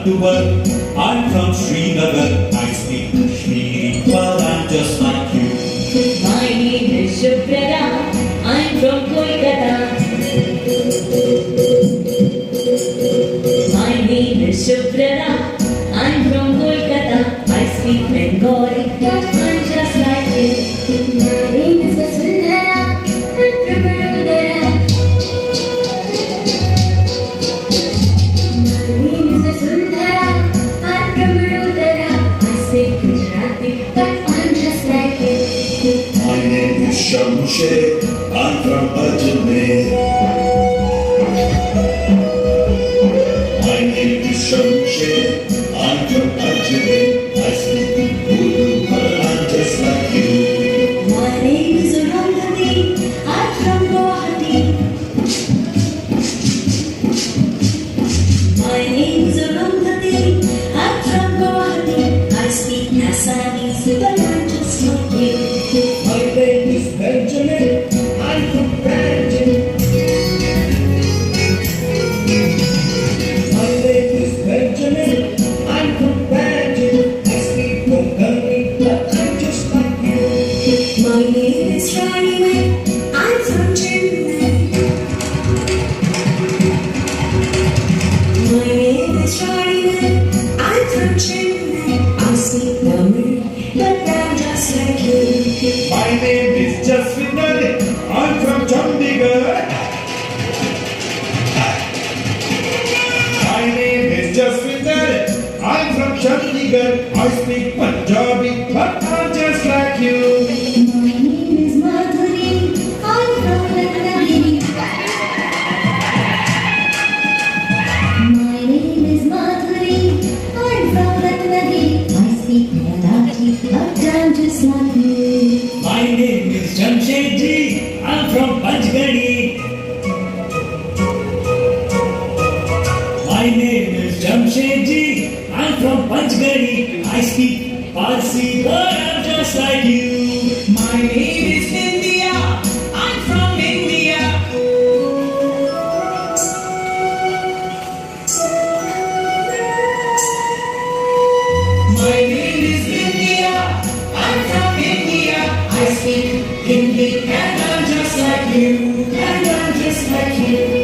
to work. I'm from Srinagar. I speak Kashmiri, but I'm just like you. My name is Shukrara. I'm from Kolkata. My name is Shukrara. I'm from Kolkata. I speak Bengali, but I'm just like you. My name is Vasundhara. I'm from Vadodara. My name is Vasundhara. I'm from Vadodara. I speak Gujarati, but I'm just like you. My name is Shamsher. I'm from Ajmer. My name is Shamsher. I'm from Ajmer. I speak Urdu, but I'm just like you. My name is Arundhati. I'm from Guwahati. My name is Arundhati. I'm from Guwahati. I speak Assamese, but I'm just like you. My name is Benjamin. I'm from Brandon. My name is Benjamin. I'm from Brandon. I speak Bengali, but I'm just like you. My name is Rani. I'm from Chennai. My name is Rani. I'm from Chennai. I speak Tamil, but I'm just like you. My name is Jaswinder. I'm from Chandigarh. My name is Jaswinder. I'm from Chandigarh. I speak Punjabi, but I'm just like you. My name is Madhuri. I'm from Ratnagiri. My name is Madhuri. I'm from Ratnagiri. I speak Marathi, but I'm just like you. My name is Jamshedji. I'm from Panchgani. My name is Jamshedji. I'm from Panchgani. I speak Parsi, but I'm just like you. My name is India. I'm from India. My name is India. I'm from India. I speak Hindi and I'm just like you. And I'm just like you.